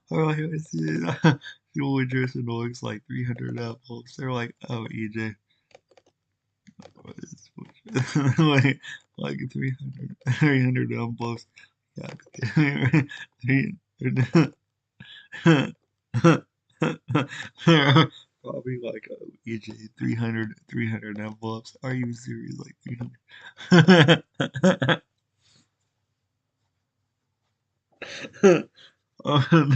Oh, I see it. Julie Tristan looks like 300 apples. They're like, oh, EJ, what is like 300 apples. Yeah, probably like EJ 300 envelopes. Are you serious? Like 300? Oh, no.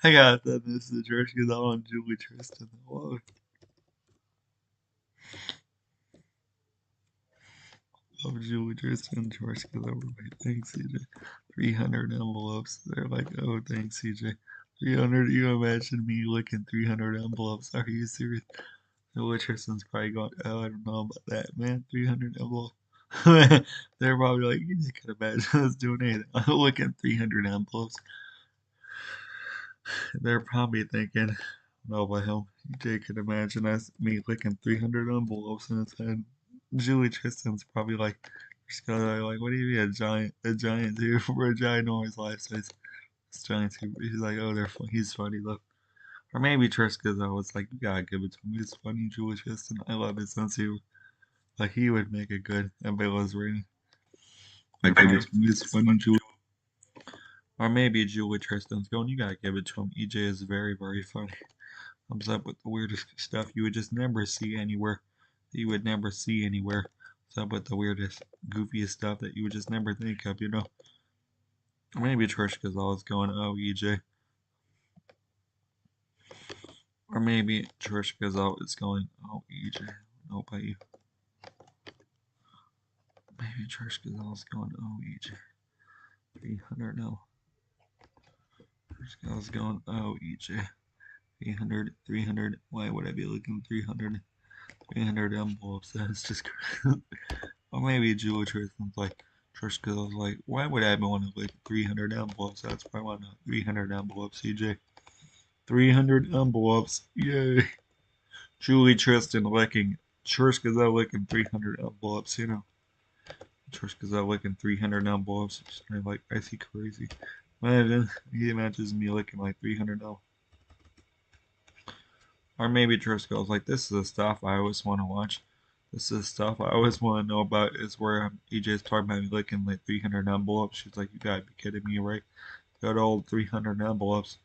I gotta send this to Trish because I want Julie Tristan. Whoa. Love Julie Tristan, Trish because everybody thanks CJ. 300 envelopes. They're like, oh, thanks CJ. 300. You imagine me licking 300 envelopes? Are you serious? Julie Tristan's probably going, oh, I don't know about that, man. 300 envelopes. They're probably like, you could imagine us doing anything. Looking 300 envelopes. They're probably thinking, no, well, Jay could imagine us me licking 300 envelopes in his head. Julie Tristan's probably like, just gonna like, what do you mean a giant too for a ginormous life size? It's giant too. He's like, oh, they're fun. He's funny though. Or maybe Trish, because I was like, you gotta give it to him. He's funny, Julie Tristan. I love his sense of humor. Like he would make it good. And Bella's rating. Like he's funny, Julie. Or maybe Julie Tristan's going, you gotta give it to him. EJ is very, very funny. Comes up with the weirdest stuff you would just never see anywhere. That you would never see anywhere. Comes up with the weirdest, goofiest stuff that you would just never think of, you know? Or maybe Trish Gazel is going, oh, EJ. Or maybe Trish Gazel is going, oh, EJ. No, by you. Maybe Trish Gazel is going, oh, EJ. 300, no. Trish Gazel is going, oh, EJ. 300, 300. Why would I be looking 300? 300 envelopes. That's just crazy. Or maybe Julie Tristan's like, Trish, because I was like, why would I want to lick 300 envelopes? That's why I want 300 envelopes, CJ. 300 envelopes. Yay. Julie Tristan licking. Trish Gazelle licking 300 envelopes, you know. Trish Gazelle licking 300 envelopes. Just kind of like icy crazy. Imagine, he imagines me licking like 300 envelopes. Or maybe Trish goes like, this is the stuff I always want to watch. This is stuff I always want to know about. Is where EJ's talking about me licking like 300 envelopes. She's like, you gotta be kidding me, right? Good old 300 envelopes.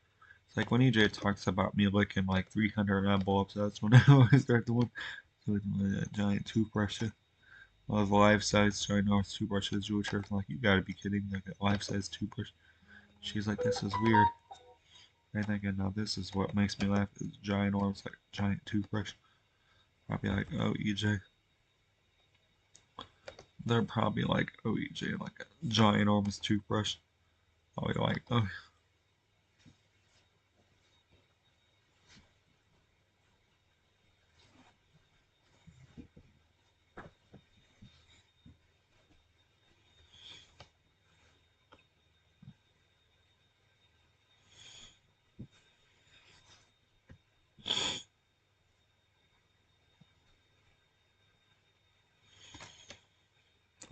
It's like when EJ talks about me licking like 300 envelopes, that's when I always start doing that giant toothbrush. Those life-size ginormous toothbrushes. Jewish Earth, like, you gotta be kidding me, like a life-size toothbrush. She's like, this is weird. I'm thinking, now this is what makes me laugh. Is ginormous, like giant toothbrush. Probably like, oh, EJ. They're probably like, oh, EJ, like a giant enormous toothbrush. Probably like, oh.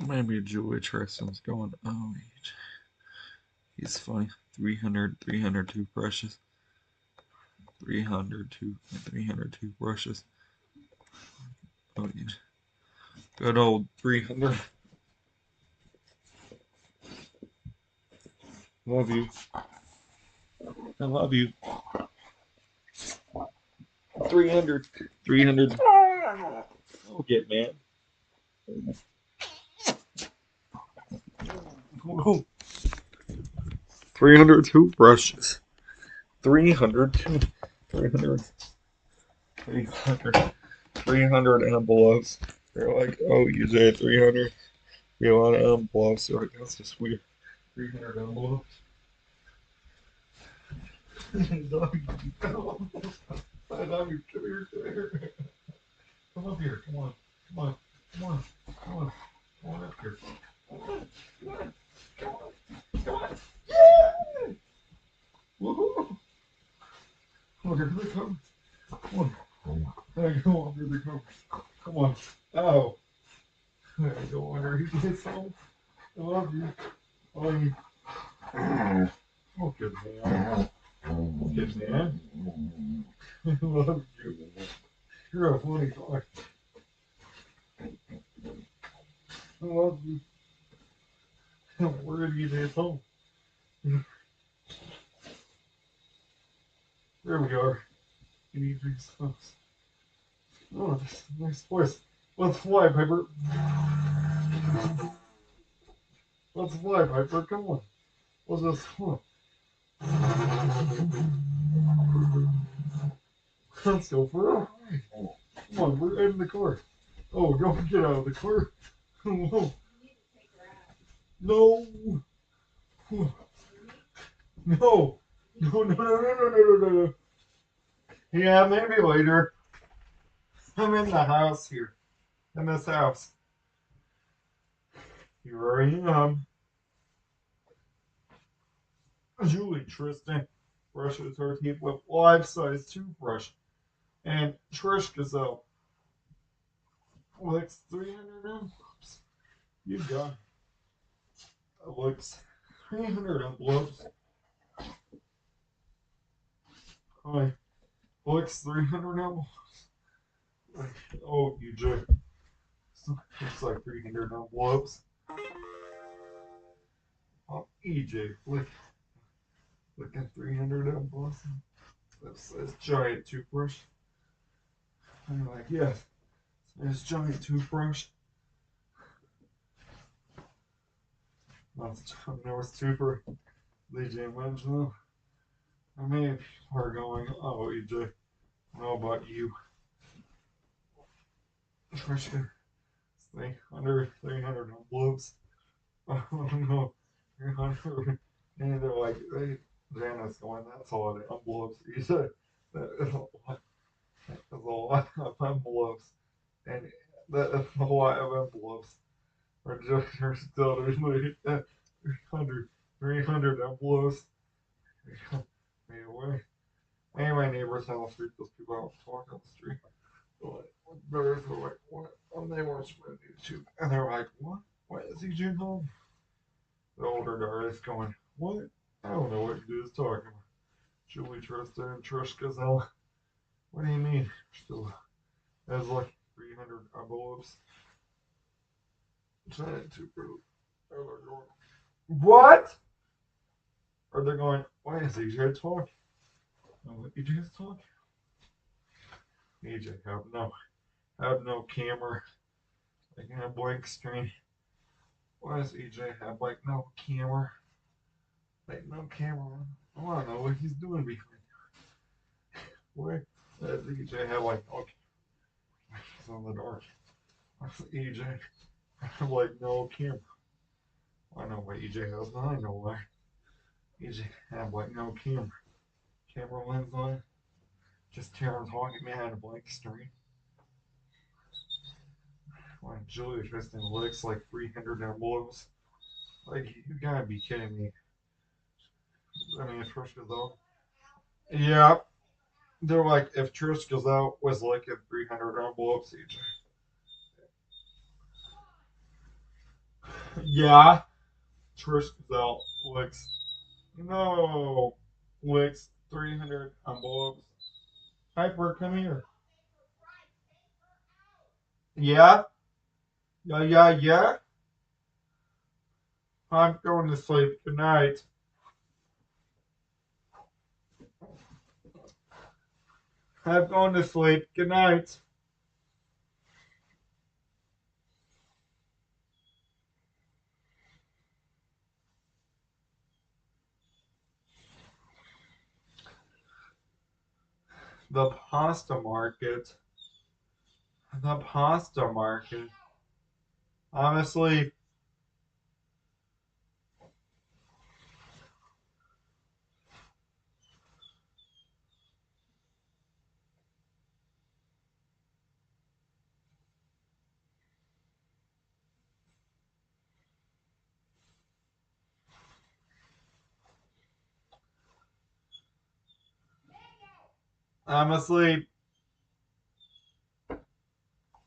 Maybe Julie Tristan's going, oh, EJ. He's funny. 300 toothbrushes. 300 toothbrushes. Oh, EJ. Good old 300. Love you. I love you. 300. 300. Don't get mad. 300 toothbrushes. 300. 300. 300. 300 envelopes. They're like, oh, you said 300. You want envelopes. They're like, that's just weird. 300 envelopes. I love you. I love you. Come here. Come here. Come up here. Come on. Come on. Come on. Come on. Come on up here. Come on. Come on. Come on. Come on. Yeah! Woohoo! Come on, here they come. Come on. There you go under the cover. Come on. Oh. There you go under. He gets home. I love you. I love you. Oh, good man. Good man. I love you. You're a funny dog. I love you. Where did you get home? There we are. You need these stuffs. Oh, this is a nice place. Let's fly, Piper. Let's fly, Piper. Come on. Let's just fly. Let's go for a ride. Come on, we're in the car. Oh, don't get out of the car. Whoa. No. No. No. No, no, no, no, no, no, no. Yeah, maybe later. I'm in the house here. In this house. Here I am. Julie Tristan brushes her teeth with life-size toothbrush. And Trish Gazel licks 300 envelopes. You got it. Licks 300 envelopes. Hi. Licks 300 envelopes. Oh, EJ. Looks like 300 envelopes. Oh, EJ, licking 300 envelopes. That's this giant toothbrush. I'm like, yes, this giant toothbrush. I've never super DJ mentioned. I mean, people are going, oh, EJ, I don't know about you. Trish, under 300 envelopes. Oh no, 300. And they're like, hey, Janice going, that's a lot of envelopes. EJ, that is a lot. That is a lot of envelopes. And that is a lot of envelopes. Or just still, there's like 300 envelopes. Anyway, and my neighbors on the street, those people out talking on the street, they're like, brothers were like, what? And they watched my YouTube, and they're like, what? Why is he doing home? The older guy is going, what? I don't know what you is talking about. Julie Tristean, Trish Gazel. What do you mean? Still has like 300 envelopes. Giant super. Or they're going, what? Or they're going, why is EJ talking? Oh, EJ's talking? EJ have no camera. Like in a blank screen. Why does EJ have like no camera? Like no camera. I wanna know what he's doing behind there. Why does EJ have like no camera? He's on the dark. Why does EJ have like no camera? I know why EJ has none. I know why. EJ have like no camera. Camera lens on it. Just tearing talking behind a blank screen. Why Julia Tristan licks like 300 envelopes? Like you gotta be kidding me. I mean, Trish Gazel. Yeah, they're like if Trish Gazel was licking 300 envelopes each. Yeah, Trish Gazel licks 300 envelopes. Piper, come here. Yeah, yeah, yeah, yeah. I'm going to sleep. Good night. I'm going to sleep. Good night. The pasta market. The pasta market. Honestly, I'm asleep.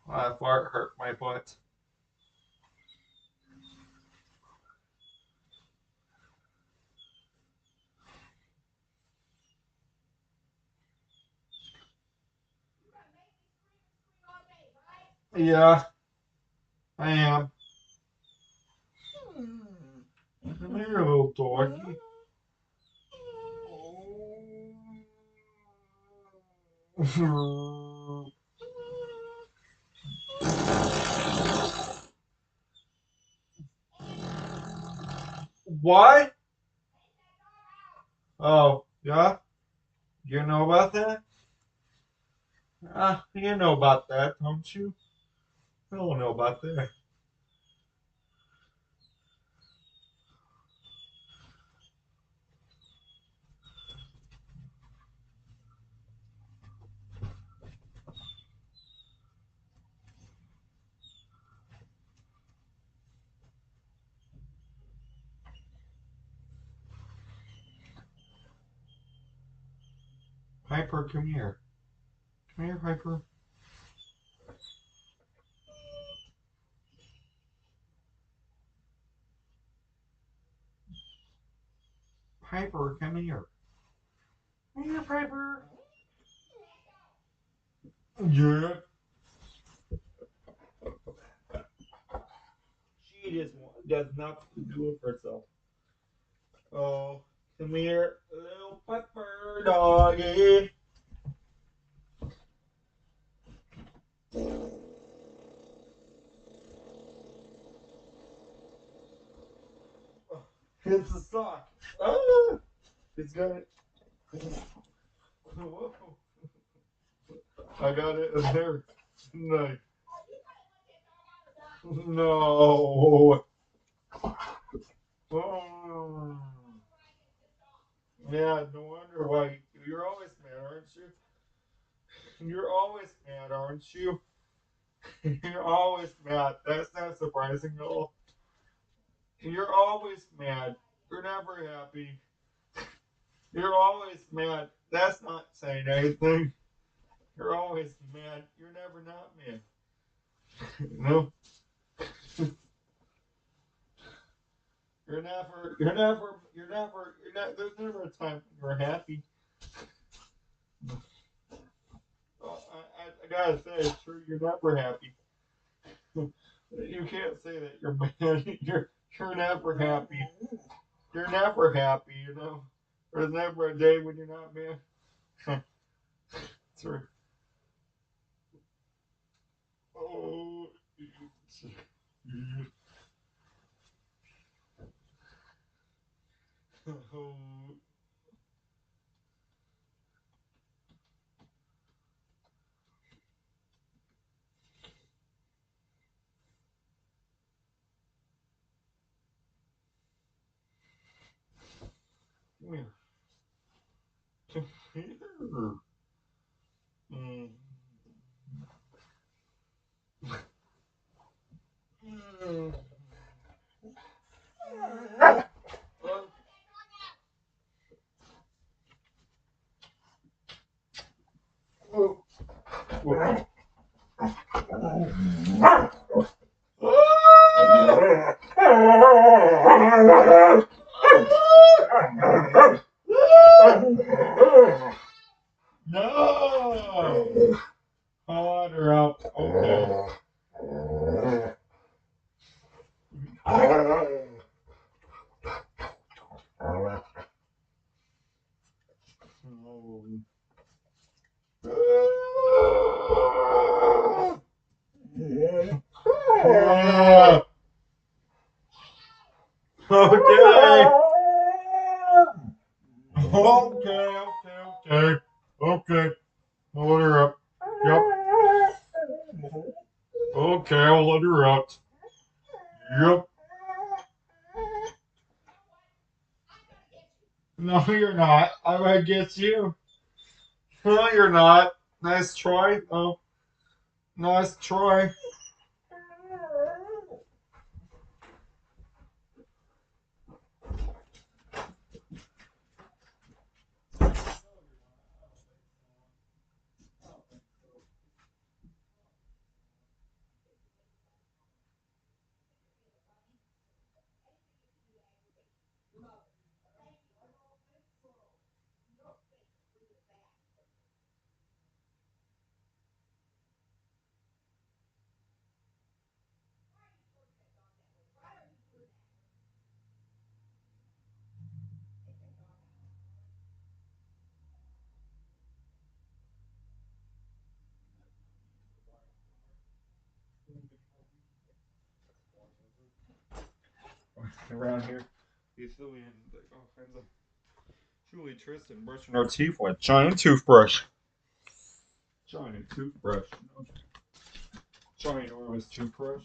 My fart hurt my butt. Yeah, I am. Come here, little doggy. What? Oh, yeah? You know about that? You know about that, don't you? I don't know about that. Piper, come here. Come here, Piper. Piper, come here. Come here, Piper. Yeah. She just does nothing to do with herself. Oh, come here, little Piper doggy. It's a sock. Ah, it's got it. Whoa. I got it in there. Nice. No. Oh. Yeah, no wonder why. You're always mad, aren't you? You're always mad, aren't you? You're always mad. That's not surprising at all. You're always mad. You're never happy. You're always mad. That's not saying anything. You're always mad. You're never not mad. No. There's never a time when you're happy. I gotta say, it's true, you're never happy. You can't say that you're mad. You're never happy. You're never happy, you know. There's never a day when you're not mad. True. Oh, oh, come here. Come here. Mm. Mm. Oh, oh. No! Call her out. Okay. Okay. Okay. I'll let her up. Yep. Okay, I'll let her out. Yep. No, you're not. I'm gonna get you. No, you're not. Nice try. Oh, nice try. walking around here. Vistet and like all kinds of Julie Tristan brushing her teeth with a giant toothbrush. Giant toothbrush. Giant enormous toothbrush.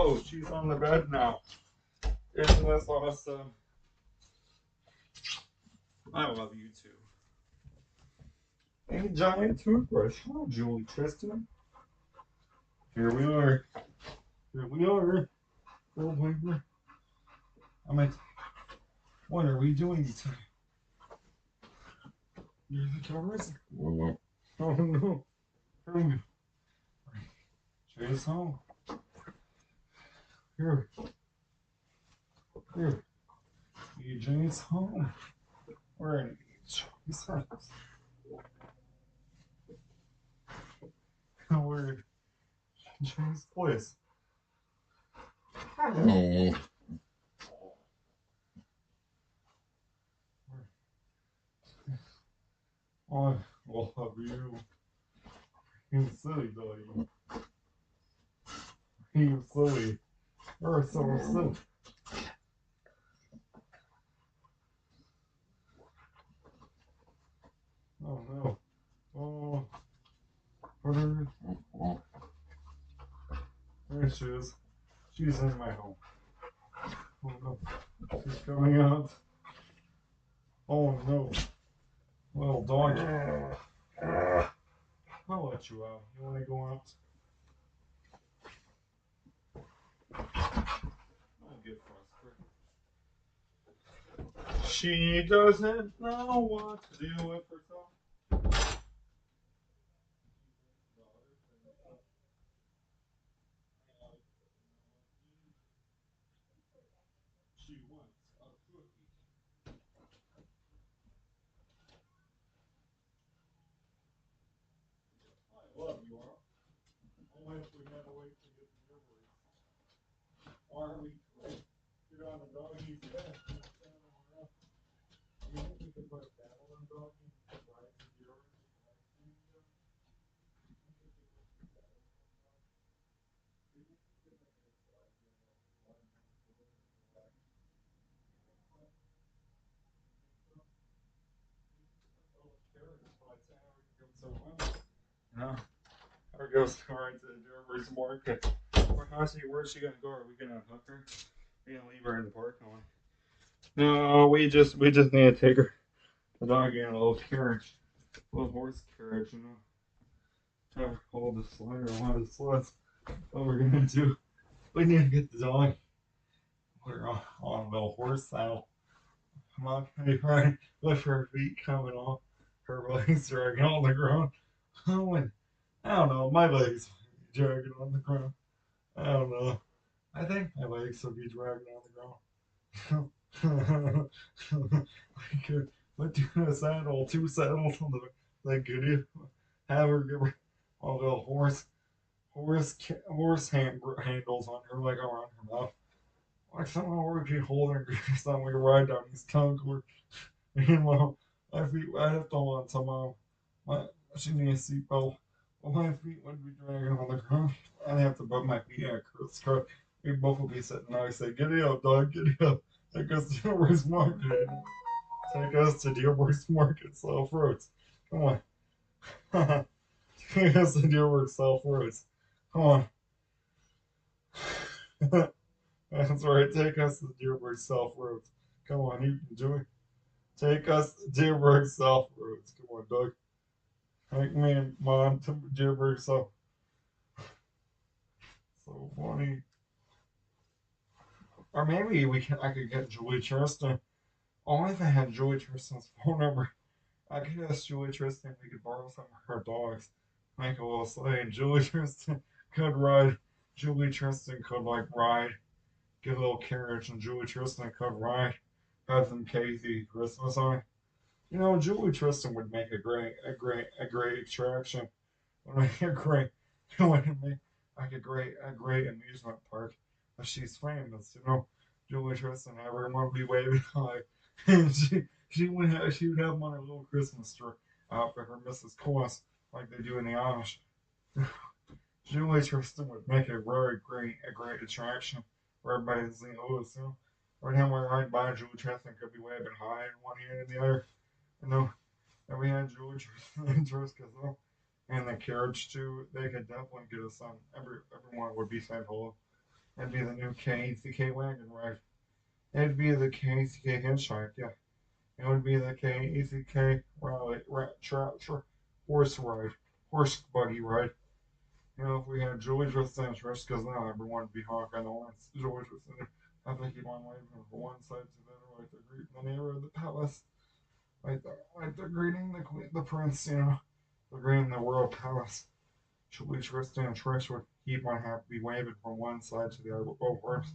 Oh, she's on the bed now. Isn't this awesome? I love you too. A giant toothbrush. Oh, Julie, Tristan. Here we are. Here we are. Oh, my. I'm like, what are we doing today? Near the cameras? Oh no. Chase home. Here. Here. EJ's home. We're in Chase house. We're in Chase place. Oh. I love you. You silly doggy. You silly. You're so silly. Oh no. Oh. Put her. There she is. She's in my home. Oh no. She's coming out. Oh no. Little doggy. I'll let you out. You want to go out? I'll get frustrated. She doesn't know what to do with herself. She wants a cookie. I love you all. Only if we had a way to get the memories. Or we could get on the doggy's head. You think we could put a battle on doggy and ride the yours? No. Or goes right to the Derby's market. Where's she gonna go? Are we gonna hook her? We gonna leave her in the parking lot? No, we just need to take her the dog in a little carriage. A little horse carriage, you know. Have her hold the sled or one of the sleds. What we're gonna do. We need to get the dog. We're on a little horse saddle. Come on, right? With her feet coming off. Her legs dragging on the ground. Oh, and I don't know, my legs dragging on the ground. I don't know. I think my legs will be dragging on the ground. I could put a saddle, two saddles on the like could you have her give her a little handles on her like around her mouth. Like somehow we could hold her something we ride down these concourse. Meanwhile, my feet I have to hold on somehow. My she needs a seatbelt. Well, my feet would be dragging on the ground. I'd have to put my feet in a cross. We both would be sitting there. I say, "Giddy up, dog, giddy up." Take us to Dearborn's Market. Take us to Dearborn's Market, South Roads. Come on. Take us to Dearborn South Roads. Come on. That's right. Take us to Dearborn South Roads. Come on, you can do it. Take us to Dearborn South Roads. Come on, Doug. Take me and Mom to Dearborn South. So funny. Or maybe I could get Julie Tristan. Only if I had Julie Tristan's phone number. I could ask Julie Tristan if we could borrow some of her dogs. Make a little sleigh, and Julie Tristan could ride. Julie Tristan could like ride, get a little carriage, and Julie Tristan could ride. Have some Casey Christmas on it. You know, Julie Tristan would make a great attraction. Would make a great, would make like a great amusement park. But she's famous, you know. Julie Tristan, everyone would be waving high, and she would have them on her little Christmas tree out for her Mrs. Claus, like they do in the Amish. Julie Tristan would make a great attraction for everybody to see Lewis. You know, right now we're right by Julie Tristan could be waving high in one hand and the other. You know, and we had Julie Tristan and Trish Gazel and the carriage too. They could definitely get us on. Everyone would be saying hello. It'd be the new KCK wagon ride. It'd be the KCK hitchhike, yeah. It would be the KCK rally, horse ride, horse buggy ride. You know, if we had Julie Tristan and Trish, because now everyone would be honking the horns. Julie Tristan, I think he'd want waving from one side to the other, like they're greeting the neighbor of the palace, like they're greeting the queen, the prince. You know, they're greeting the royal palace. Julie Tristan and Trish would keep on happy waving from one side to the other, both arms,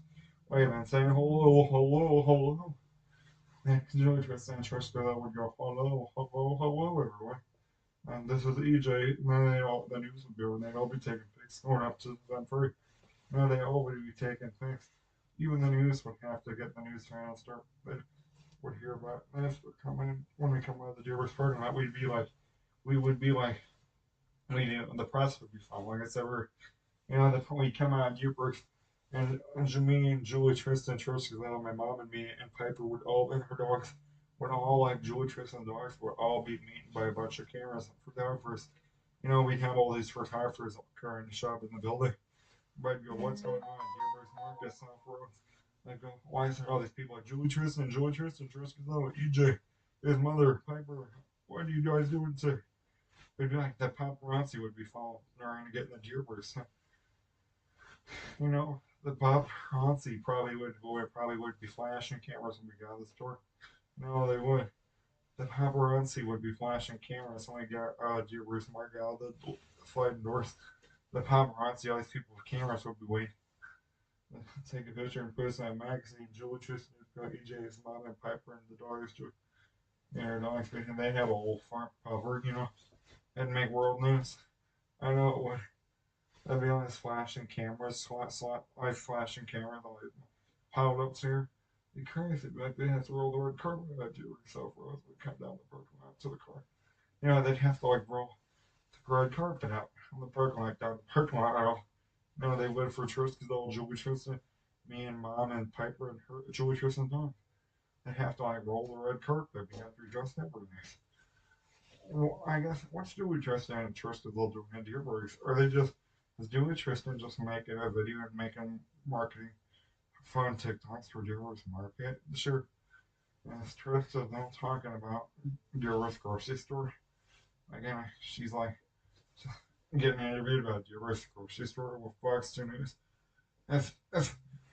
waving, saying hello, hello, hello. And Julie Tristan and Trish would go hello, hello, hello, everyone. And this is EJ. And then the news would be when they'd all be taking pics going up to them free. Now they all would be taking pics. Even the news would have to get the news channel start. They would hear about this. We're coming when we come out of the Deerworks parking lot. We would be like, the press would be fun. Like I said, we come out of Deerworks, and me and Julie, Tristan, Trish, my mom and me and Piper would all, and her dogs, would all, like Julie, Tristan, dogs would all be meeting by a bunch of cameras and photographers. You know, we'd have all these photographers occurring to shop in the building. But go, what's going on? Deerworks Market, South Road. I go, why is there all these people like Julie Tristan, Tristan, EJ, his mother, Piper? What are you guys doing today? It'd be like the paparazzi would be following around and getting the Deerworks. You know, the paparazzi probably would be flashing cameras when we got the store. No, they would. The paparazzi would be flashing cameras when we got Deerworks Market out of the sliding doors. The paparazzi, all these people with cameras would be waiting. Take a picture and post in that magazine. Julie Tristan, EJ's mom and Piper and the daughters to their dogs, and they have a whole front cover, you know, and make world news. I know it would. That'd be on his flashing cameras, live flashing camera, like piled up here. It'd be crazy. Back then, it's roll the red carpet out to yourself, Rose would come down the parking lot to the car. You know, they'd have to like roll the red carpet out on the parking lot, down the parking lot aisle. You know, they would for Tristan, the old Julie Tristan, me and mom and Piper and her, Julie Tristan's mom. They'd have to like roll the red carpet. We have to be dressed up really nice. Well, I guess what's Julie Tristan and Tristan they'll do in Deerbergs? Are they just is Julie Tristan just making a video and making marketing fun TikToks for Deerbergs Market? Sure. Yes, Tristan them talking about Deerbergs grocery store. Again, she's like getting interviewed about Deerbergs grocery store with Fox 2 News. That's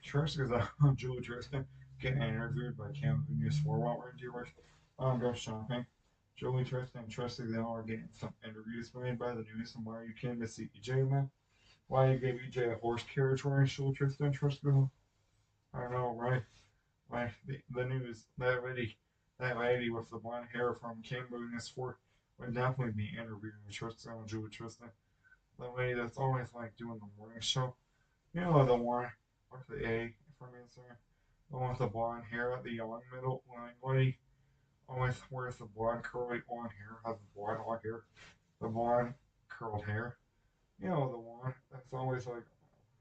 Trish is Julie Tristan getting interviewed by Cam News 4 while we're in Deerbergs. Go shopping. Julie Tristan and Tristan, they all are getting some interviews made by the news and why you came to see EJ, man. Why you gave EJ a horse carriage ride, Julie Tristan and Tristan? I don't know, right? Like the news, that lady with the blonde hair from Cambodia News 4 would definitely be interviewing Tristan and Julie Tristan. The lady that's always like doing the morning show. You know, the one with the A from Instagram. The one with the blonde hair at the young middle lady. Always wears the blonde curly blonde hair, has the blonde long hair, the blonde curled hair. You know, the one that's always like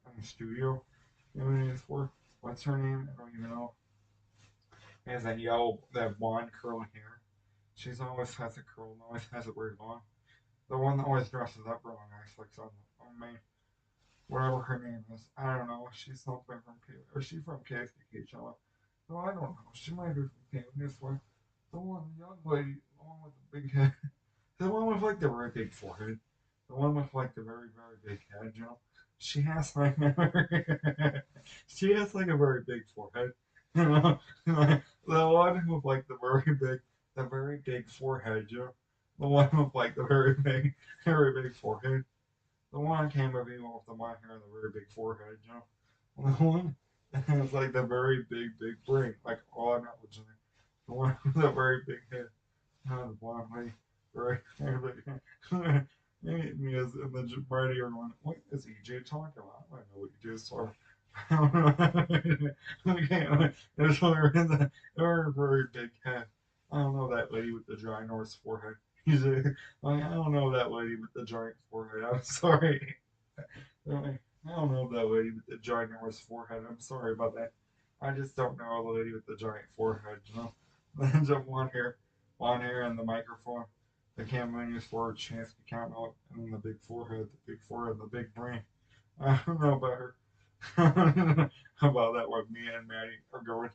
in the studio. You know what it is for? What's her name? I don't even know. Has that that blonde curly hair. She's always has it curled and always has it very long. The one that always dresses up really nice, like on main, whatever her name is. I don't know. She's something from K, or she from KSDK channel. No, I don't know. She might be from K this one. The one young lady, the one with the big head, the one with like the very big forehead, the one with like the very big head. You know, she has like she has like a very big forehead. You know, like, the one with like the very big forehead. You know, the one with like the very big forehead. The one came with me with the white hair and the very big forehead. You know, the one that has like the very big brain, like oh, not legit. The one with the very big head. The blonde lady. Very, very big. Me as in the party, everyone, what is EJ talking about? I don't know what EJ is talking about. Okay, there's her in the very big head. I don't know that lady with the ginormous forehead. I don't know that lady with the giant forehead. I'm sorry. I don't know that lady with the ginormous forehead. I'm sorry about that. I just don't know the lady with the giant forehead, you know? Just blonde hair, and the microphone. The camera used for a chance to count out, and then the big forehead, the big brain. I don't know about her. About that what me and Maddie are going.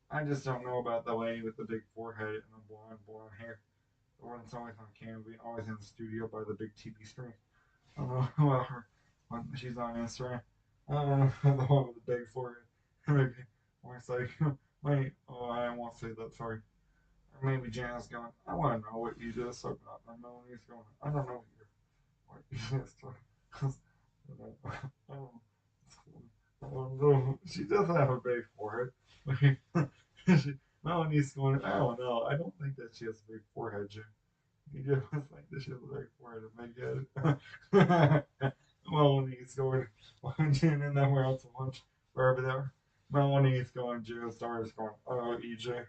I just don't know about the lady with the big forehead and the blonde hair. The one that's always on camera, always in the studio by the big TV screen. I don't know about her when she's on Instagram. The one with the big forehead. Maybe or it's like, wait, oh, I won't say that. Sorry. Or maybe Jana's going. I want to know what you just said about. And Melanie's going. I don't know what you just said. I don't, she does have a big forehead. she, Melanie's going. I don't know. I don't think that she has a big forehead, Jim. You just like that she has a big forehead. Melanie's going. Jen and then we're out to lunch wherever there. Melanie's going. Jim Star is going. Oh, EJ.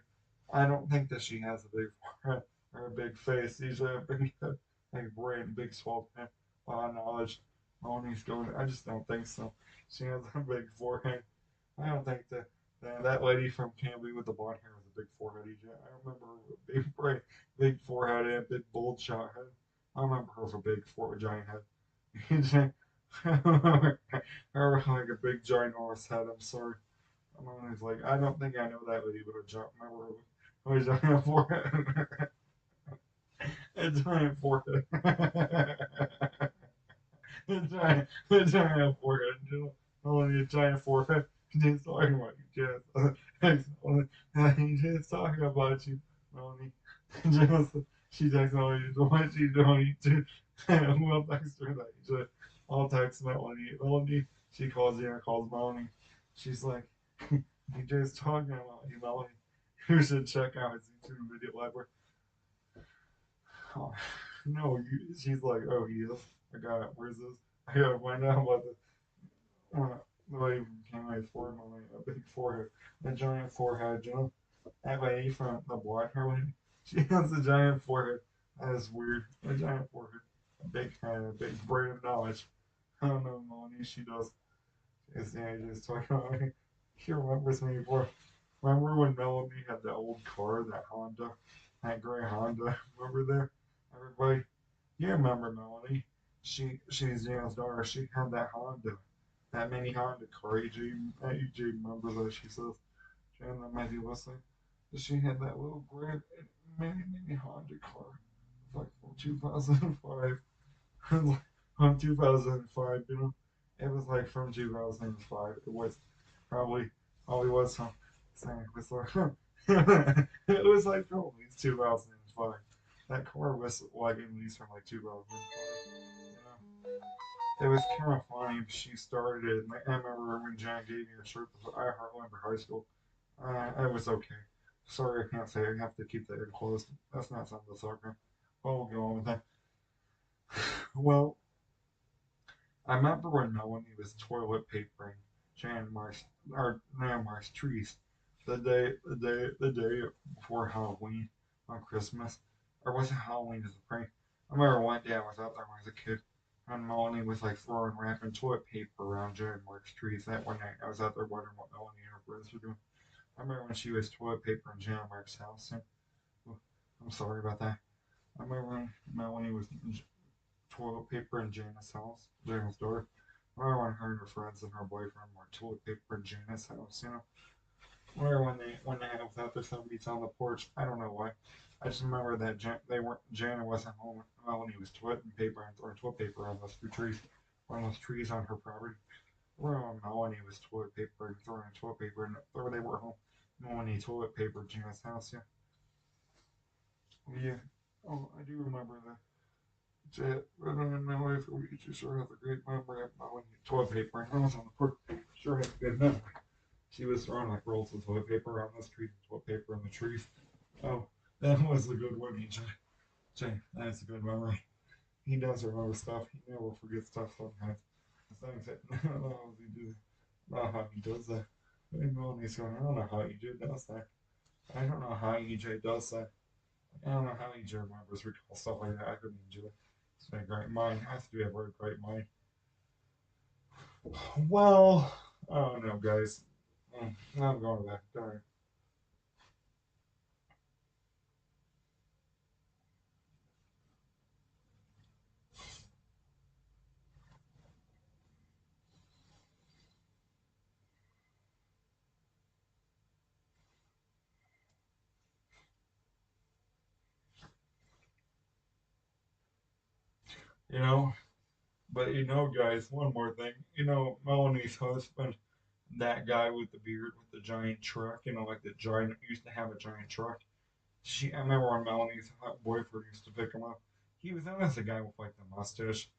I don't think that she has a big forehead or a big face. EJ, a big head, like brain, big swole head. A lot of knowledge. Melanie's going. I just don't think so. She has a big forehead. I don't think that lady from Canby with the blonde hair was a big forehead. EJ. I remember her with a big brain, big forehead, and a big bold shot head. I remember her with a big giant head. EJ. Her with like a big ginormous head. I'm sorry. I'm always like, I don't think I know that lady, but remember her with a giant forehead. A giant forehead. A giant forehead. Only a giant forehead. He's talking about you, Jess. He's just talking about you, Melanie. Jess, she texts Melanie. What she's doing, too. Who else texts her that? You should all text Melanie. Melanie, she calls you and calls Melanie. She's like, just talking about you, Melanie. You should check out his YouTube video library. Oh, no, she's like, oh, he is. I got it. Where's this? I gotta find out about the lady from Canada's forehead, a big forehead, a giant forehead, you know? That lady from the black hair lady, she has a giant forehead. That is weird. A giant forehead, a big head, a big brain of knowledge. I don't know, Melanie, she does. Yeah, just talking about me. She remembers me before. Remember when Melanie had that old car, that Honda, that gray Honda? Remember there? Everybody, you remember Melanie? She's Jana's daughter. She had that Honda, that mini Honda car. EJ remembers that. She says, Jana that might be listening. She had that little gray mini Honda car. It's like from 2005. From 2005, you know. It was like from 2005. It was probably was some saying it was like it was like from at least 2005. That car was like at least from like 2005. You know? It was kind of funny. She started it. And I remember when Jan gave me a shirt. I remember high school. I was okay. Sorry, I can't say. I have to keep that enclosed. That's not something that's okay. Well, we'll go on with that. Well, I remember when Melanie was toilet papering Jan Mark's or Nan Mark's trees the day before Halloween on Christmas. Or was it Halloween as a prank? I remember one day I was out there when I was a kid and Melanie was like throwing wrapping toilet paper around Jan Mark's trees. That one night I was out there wondering what Melanie and her friends were doing. I remember when she was toilet papering Jan Mark's house. And, I'm sorry about that. I remember when Melanie was toilet paper in Jana's house, Jana's door. Or when her and her friends and her boyfriend were toilet paper in Jana's house, you know. Or when they have without their somebody's on the porch. I don't know why. I just remember that they weren't Jana wasn't home when he was toilet paper and throwing toilet paper on those two trees, on those trees on her property. Or when Melanie was toilet paper and throwing toilet paper, and or they were home. Melanie toilet paper Jana's house. Yeah, yeah. Oh, I do remember that. Jet, but in my life, we sure have a great memory of when you toilet paper and I was on the porch. Sure have a good memory. She was throwing like rolls of toilet paper on the street, toilet paper in the trees. Oh, that was a good one, EJ. Jay, that's a good memory. He does remember stuff. He never forgets stuff sometimes. The things that I don't know how he do. Not how he does that. I know he's going. I don't know how EJ does that. I don't know how EJ does that. I don't know how EJ remembers recall stuff like that. I couldn't do it. It's a great mind. It has to be a very great mind. Well, I don't know, guys. I'm going back. Darn. You know, but guys, one more thing. Melanie's husband, that guy with the beard with the giant truck. Like the giant used to have a giant truck. I remember when Melanie's boyfriend used to pick him up. He was always a guy with like the mustache.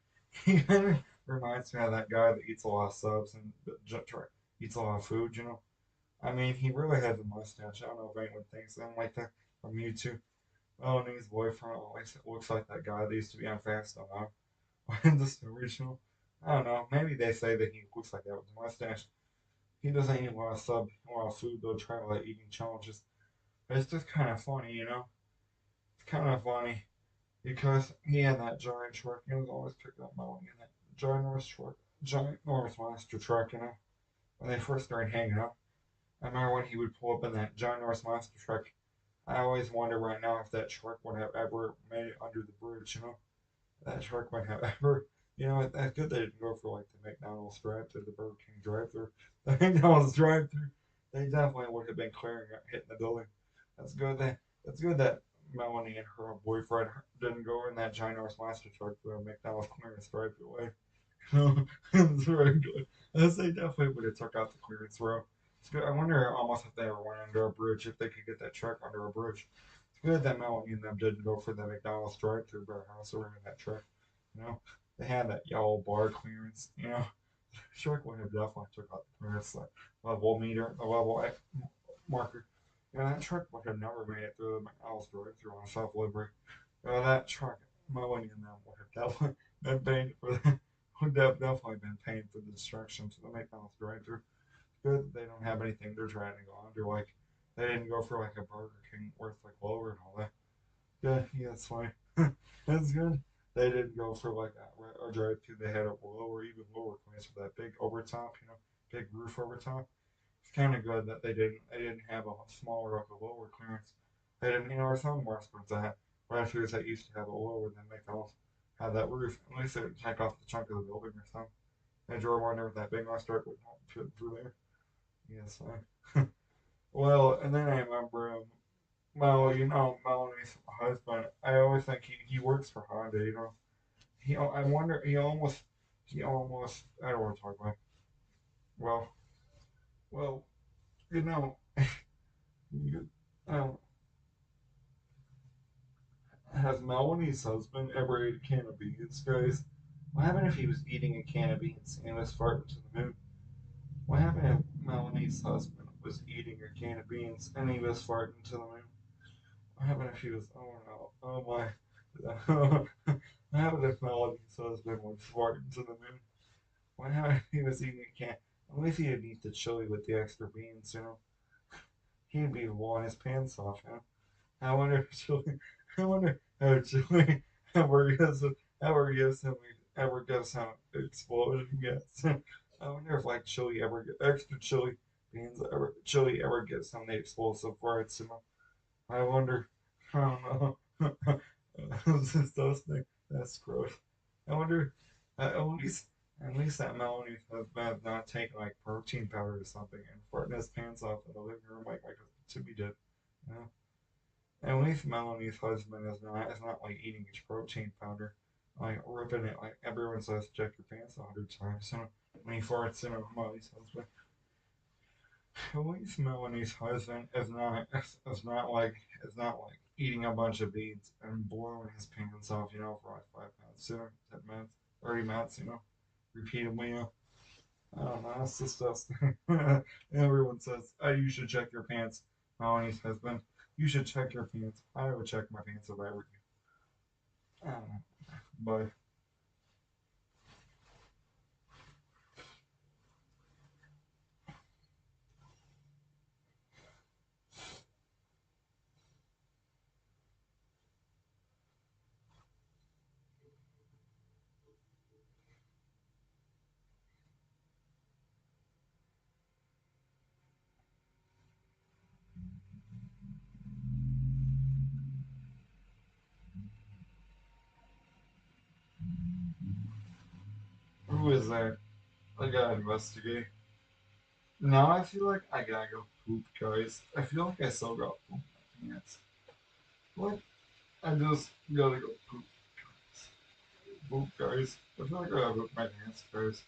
He kind of reminds me of that guy that eats a lot of subs and eats a lot of food. I mean, he really has a mustache. I don't know if anyone thinks anything like that from YouTube. Melanie's boyfriend always looks like that guy that used to be on Fast Enough. When this original, I don't know. Maybe they say that he looks like that with a mustache. He doesn't eat a lot of food. They'll try like eating challenges. But it's just kind of funny. It's kind of funny because he had that giant truck. He was always picking up Melanie in that giant Norris Monster truck. When they first started hanging out. I remember when he would pull up in that giant Norris Monster truck. I always wonder right now if that truck would have ever made it under the bridge. That truck might have ever. That's good they didn't go for like the McDonald's drive-through, the Burger King drive-through, the McDonald's drive-through. They definitely would have been clearing it, hitting the building. That's good. That's good that Melanie and her boyfriend didn't go in that ginormous monster truck for a McDonald's clearance drive-through way. It's very good. As they definitely would have took out the clearance row. It's good. I wonder almost if they ever went under a bridge, if they could get that truck under a bridge. It's good that Melanie and them didn't go for the McDonald's drive-through house or in that truck. You know, they had that yellow bar clearance. Shrek would have definitely took out the clearance level meter, the level marker. That truck would have never made it through the McDonald's drive-through on self delivery. That truck, Melanie and them would have definitely been paying for that. Would have definitely been paying for the destruction to the McDonald's drive-through. Good that they don't have anything they're trying to go under. Like they didn't go for like a Burger King worth like lower and all that. Good, yeah, that's fine. That's good. They didn't go for like a drive through. They had a lower, even lower class with that big overtop, big roof overtop. It's kind of good that they didn't. They didn't have a smaller, like a lower clearance. They didn't. Or some restaurants that had drive-throughs that used to have a lower than McDonald's had that roof. At least they would take off the chunk of the building or something. And drove under with that big restaurant would not fit through there. Yes. Well, and then I remember well, Melanie's husband. I always think he works for Honda. I wonder. He almost. I don't want to talk about. It. Well, well, you know, um, has Melanie's husband ever ate a can of beans, guys? What happened if he was eating a can of beans and was farting to the moon? What happened if Melanie's husband was eating a can of beans and he was farting to the moon? What happened if he was? Oh no! Oh my! What happened if Melanie's husband was farting to the moon? What happened if he was eating a can? At least he didn't eat the chili with the extra beans. He'd be blowing his pants off. I wonder if chili. I wonder how chili ever gives him ever gives him explosion gas. I wonder if like chili ever extra chili beans ever chili ever gives him the explosive words. I wonder. I don't know. It's just those things. That's gross. I wonder. At least that Melanie's husband not taking like protein powder or something and farting his pants off in the living room like Timmy did. You know? At least Melanie's husband is not like eating his protein powder, like ripping it like everyone says check your pants 100 times. When he farts, Melanie's husband. At least Melanie's husband is not like eating a bunch of beads and blowing his pants off, for like 5 minutes, 10 minutes, 30 minutes, repeatedly. I don't know, it's disgusting. Everyone says, oh, you should check your pants. Melanie's husband, you should check your pants. I would check my pants if I were you. I don't know. But Who is that? I gotta investigate. Now I feel like I gotta go poop, guys. I feel like I still got poop in my pants. What? I just gotta go poop. Poop, guys. I feel like I gotta poop my pants, guys.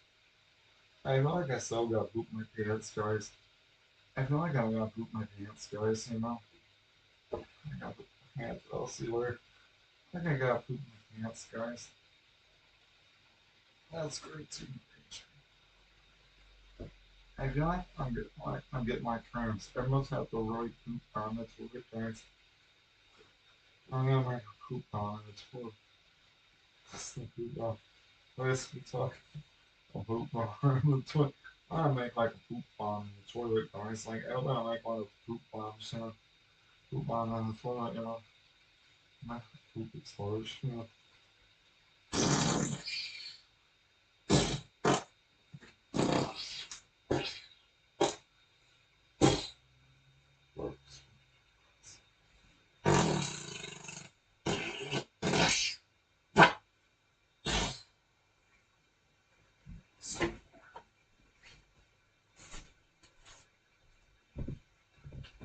I feel like I still gotta poop my pants, guys. I feel like I'm gonna poop my pants, guys, you know? I gotta poop my pants. I'll see where. I think I gotta poop my pants, guys. That's great too. I feel like I'm getting my cramps. I must have the right poop on the toilet, guys. I'm gonna make a poop on the toilet. That's the poop on. Let's talk a poop on the toilet. I'm gonna make like a poop bomb in the toilet, guys. Like I don't want to make one of those poop bombs, you know. Poop bomb on the toilet, you know. My poop explosion, you know.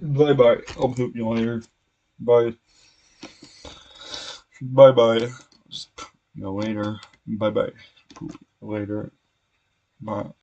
Bye bye. I'll poop you later. Bye. Bye bye. See you later. Bye bye. Poop you later. Bye.